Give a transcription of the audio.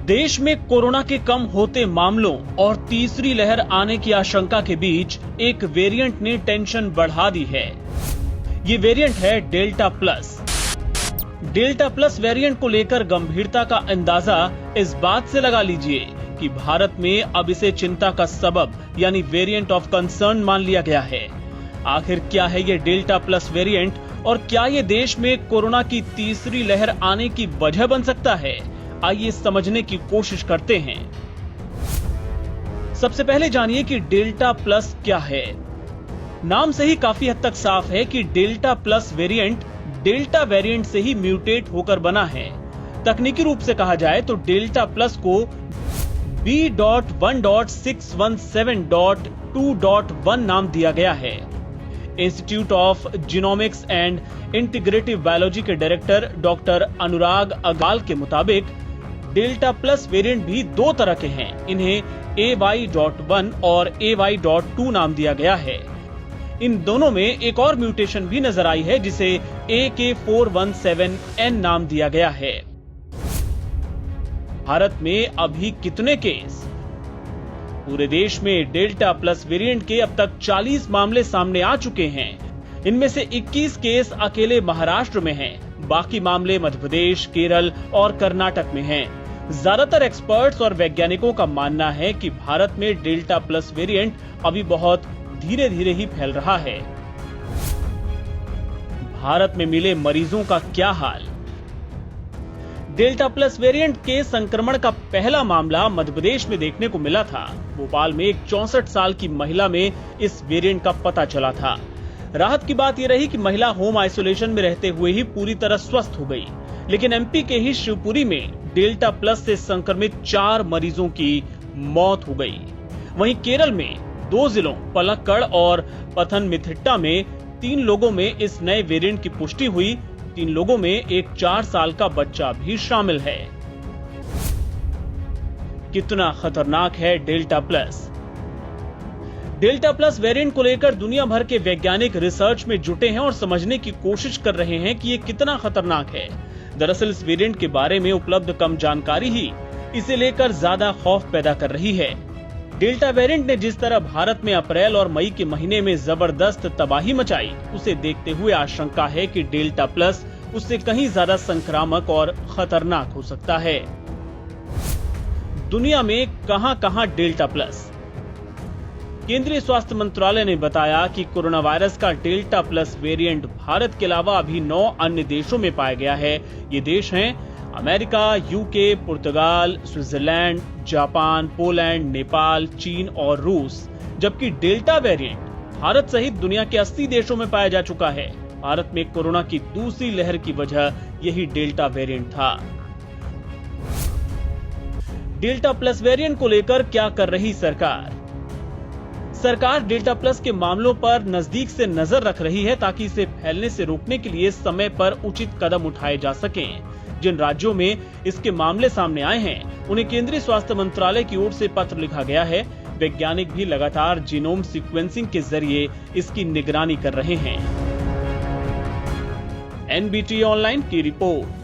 देश में कोरोना के कम होते मामलों और तीसरी लहर आने की आशंका के बीच एक वेरिएंट ने टेंशन बढ़ा दी है। ये वेरिएंट है delta plus. Delta plus variant को लेकर गंभीरता का अंदाजा इस बात से लगा लीजिए कि भारत में अब इसे चिंता का सबब यानी वेरिएंट ऑफ कंसर्न मान लिया गया है। आखिर क्या है ये डेल्टा प्लस वेरिएंट और क्या ये देश में कोरोना की तीसरी लहर आने की वजह बन सकता है? आइए समझने की कोशिश करते हैं। सबसे पहले जानिए कि डेल्टा प्लस क्या है। नाम से ही काफी हद तक साफ है कि delta plus variant delta variant से ही म्यूटेट होकर बना है। तकनीकी रूप से कहा जाए तो डेल्टा प्लस को B.1.617.2.1 नाम दिया गया है। Institute of genomics and integrative biology के डायरेक्टर डॉक्टर अनुराग अग्रवाल के मुताबिक डेल्टा प्लस वेरिएंट भी दो तरह के हैं। इन्हें AY.1 और AY.2 नाम दिया गया है। इन दोनों में एक और म्यूटेशन भी नजर आई है जिसे AK417N नाम दिया गया है। भारत में अभी कितने केस? पूरे देश में डेल्टा प्लस वेरिएंट के अब तक 40 मामले सामने आ चुके हैं। इनमें से 21 केस अकेले महाराष्ट्र में हैं, बाकी मामले मध्य प्रदेश, केरल और कर्नाटक में हैं। ज्यादातर एक्सपर्ट्स और वैज्ञानिकों का मानना है कि भारत में डेल्टा प्लस वेरिएंट अभी बहुत धीरे धीरे ही फैल रहा है। भारत में मिले मरीजों का क्या हाल? डेल्टा प्लस वेरिएंट के संक्रमण का पहला मामला मध्य प्रदेश में देखने को मिला था। भोपाल में एक 64 साल की महिला में इस वेरिएंट का पता चला था। राहत की बात यह रही कि महिला होम आइसोलेशन में रहते हुए ही पूरी तरह स्वस्थ हो गई। लेकिन एमपी के ही शिवपुरी में डेल्टा प्लस से संक्रमित 4 मरीजों की मौत हो गई। वहीं केरल में 2 जिलों पलक्कड़ और पथनमथिट्टा में 3 लोगों में इस नए वेरिएंट की पुष्टि हुई। 3 लोगों में एक 4 साल का बच्चा भी शामिल है। कितना खतरनाक है delta plus? Delta plus variant को लेकर दुनिया भर के वैज्ञानिक रिसर्च में जुटे हैं और समझने की कोशिश कर रहे हैं कि ये कितना खतरनाक है। दरअसल इस वेरिएंट के बारे में उपलब्ध कम जानकारी ही इसे लेकर ज्यादा खौफ पैदा कर रही है। डेल्टा वेरिएंट ने जिस तरह भारत में अप्रैल और मई के महीने में जबरदस्त तबाही मचाई, उसे देखते हुए आशंका है कि डेल्टा प्लस उससे कहीं ज्यादा संक्रामक और खतरनाक हो सकता है। दुनिया में कहां-कहां डेल्टा प्लस? केंद्रीय स्वास्थ्य मंत्रालय ने बताया कि कोरोना वायरस का डेल्टा प्लस वेरिएंट भारत के अलावा अभी 9 अन्य देशों में पाया गया है। ये देश हैं अमेरिका, यूके, पुर्तगाल, स्विट्जरलैंड, जापान, पोलैंड, नेपाल, चीन और रूस। जबकि डेल्टा वेरिएंट भारत सहित दुनिया के 80 देशों में पाया जा चुका है। भारत में कोरोना की दूसरी लहर की वजह यही डेल्टा वेरिएंट था। डेल्टा प्लस वेरिएंट को लेकर क्या कर रही सरकार? सरकार डेल्टा प्लस के मामलों पर नजदीक से नजर रख रही है ताकि इसे फैलने से रोकने के लिए समय पर उचित कदम उठाए जा सकें। जिन राज्यों में इसके मामले सामने आए हैं, उन्हें केंद्रीय स्वास्थ्य मंत्रालय की ओर से पत्र लिखा गया है। वैज्ञानिक भी लगातार जीनोम सीक्वेंसिंग के जरिए इसकी निगरानी कर रहे हैं। NBT ऑनलाइन की रिपोर्ट।